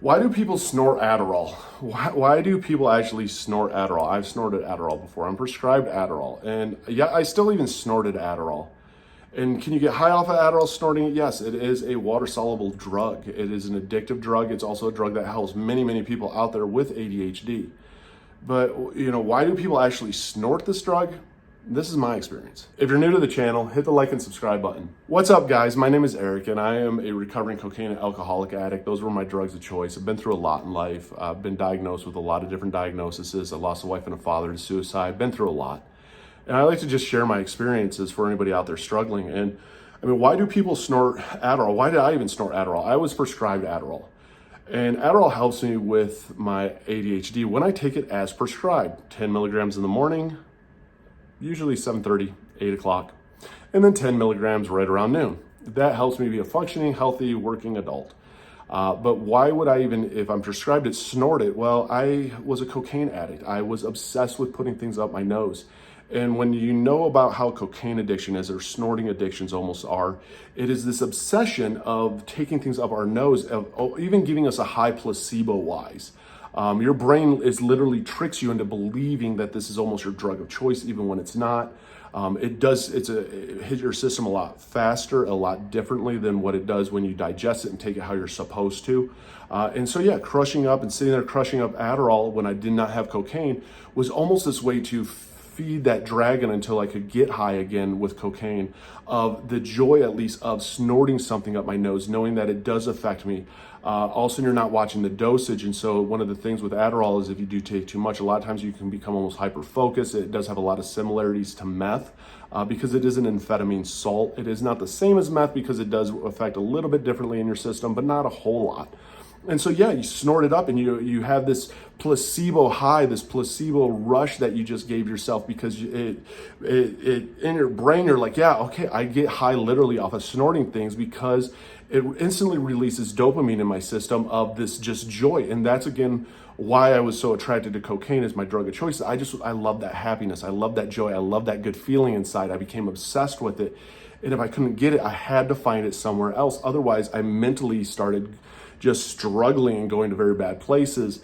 Why do people snort Adderall? Why do people actually snort Adderall? I've snorted Adderall before. I'm prescribed Adderall. And yeah, I still even snorted Adderall. And can you get high off of Adderall snorting it? Yes, it is a water-soluble drug. It is an addictive drug. It's also a drug that helps many people out there with ADHD. But, why do people actually snort this drug? This is my experience. If you're new to the channel, hit the like and subscribe button. What's up, guys? My name is Eric, and I am a recovering cocaine and alcoholic addict. Those were my drugs of choice. I've been through a lot in life. I've been diagnosed with a lot of different diagnoses. I lost a wife and a father to suicide. Been through a lot. And I like to just share my experiences for anybody out there struggling. And why do people snort Adderall? Why did I even snort Adderall? I was prescribed Adderall. And Adderall helps me with my ADHD when I take it as prescribed. 10 milligrams in the morning, usually 7:30, 8 o'clock, and then 10 milligrams right around noon. That helps me be a functioning, healthy, working adult. But why would I even, if I'm prescribed it, snort it? Well, I was a cocaine addict. I was obsessed with putting things up my nose. And when you know about how cocaine addiction is, or snorting addictions almost are, it is this obsession of taking things up our nose, of even giving us a high placebo-wise. Your brain literally tricks you into believing that this is almost your drug of choice, even when it's not. It hits your system a lot faster, a lot differently than what it does when you digest it and take it how you're supposed to. And so yeah, crushing up and sitting there crushing up Adderall when I did not have cocaine was almost this way to feed that dragon until I could get high again with cocaine, of the joy at least of snorting something up my nose, knowing that it does affect me. Also, you're not watching the dosage. And so one of the things with Adderall is if you do take too much, a lot of times you can become almost hyper-focused. It does have a lot of similarities to meth because it is an amphetamine salt. It is not the same as meth because it does affect a little bit differently in your system, but not a whole lot. And so, yeah, you snort it up and you have this placebo high, this placebo rush that you just gave yourself because it in your brain, you're like, yeah, okay, I get high literally off of snorting things because it instantly releases dopamine in my system of this just joy. And that's, again, why I was so attracted to cocaine as my drug of choice. I love that happiness. I love that joy. I love that good feeling inside. I became obsessed with it. And if I couldn't get it, I had to find it somewhere else. Otherwise, I mentally started just struggling and going to very bad places.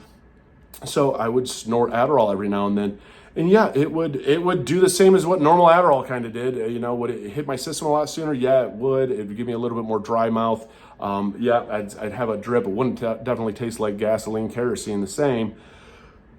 So I would snort Adderall every now and then. And yeah, it would do the same as what normal Adderall kind of did. Would it hit my system a lot sooner? Yeah, it would. It would give me a little bit more dry mouth. I'd have a drip. It wouldn't definitely taste like gasoline, kerosene, the same.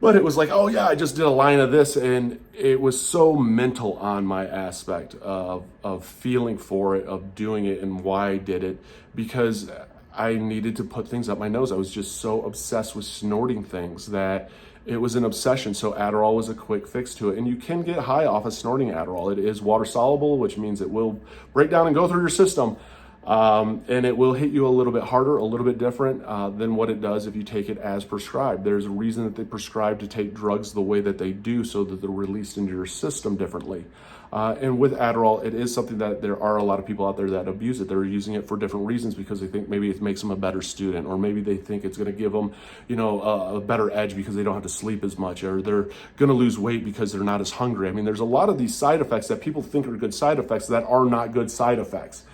But it was like, oh yeah, I just did a line of this. And it was so mental on my aspect of feeling for it, of doing it, and why I did it. Because I needed to put things up my nose. I was just so obsessed with snorting things that it was an obsession. So Adderall was a quick fix to it. And you can get high off of snorting Adderall. It is water soluble, which means it will break down and go through your system. And it will hit you a little bit harder, a little bit different than what it does if you take it as prescribed. There's a reason that they prescribe to take drugs the way that they do, so that they're released into your system differently. And with Adderall, it is something that there are a lot of people out there that abuse it. They're using it for different reasons because they think maybe it makes them a better student, or maybe they think it's going to give them, a better edge because they don't have to sleep as much, or they're going to lose weight because they're not as hungry. There's a lot of these side effects that people think are good side effects that are not good side effects.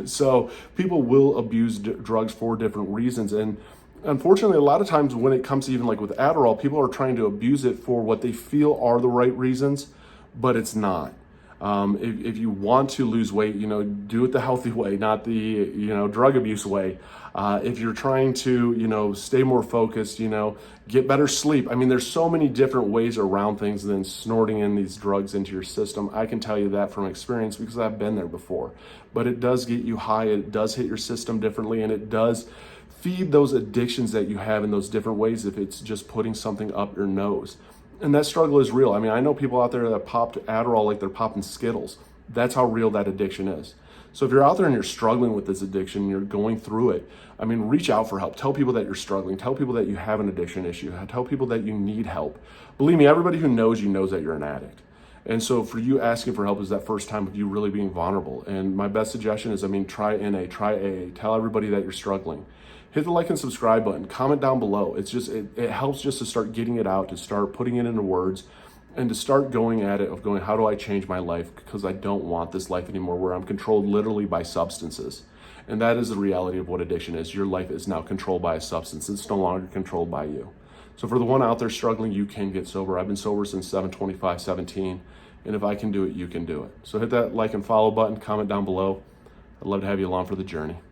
So people will abuse drugs for different reasons. And unfortunately, a lot of times when it comes to even like with Adderall, people are trying to abuse it for what they feel are the right reasons, but it's not. If you want to lose weight, do it the healthy way, not the, drug abuse way. If you're trying to, stay more focused, get better sleep. There's so many different ways around things than snorting in these drugs into your system. I can tell you that from experience because I've been there before. But it does get you high. It does hit your system differently, and it does feed those addictions that you have in those different ways if it's just putting something up your nose. And that struggle is real. I know people out there that popped Adderall like they're popping Skittles. That's how real that addiction is. So if you're out there and you're struggling with this addiction, and you're going through it, reach out for help. Tell people that you're struggling. Tell people that you have an addiction issue. Tell people that you need help. Believe me, everybody who knows you knows that you're an addict. And so for you, asking for help is that first time of you really being vulnerable. And my best suggestion is, try NA, try AA. Tell everybody that you're struggling. Hit the like and subscribe button. Comment down below. It helps just to start getting it out, to start putting it into words, and to start going at it of going, how do I change my life? Because I don't want this life anymore where I'm controlled literally by substances. And that is the reality of what addiction is. Your life is now controlled by a substance. It's no longer controlled by you. So for the one out there struggling, you can get sober. I've been sober since 7/25/17. And if I can do it, you can do it. So hit that like and follow button, comment down below. I'd love to have you along for the journey.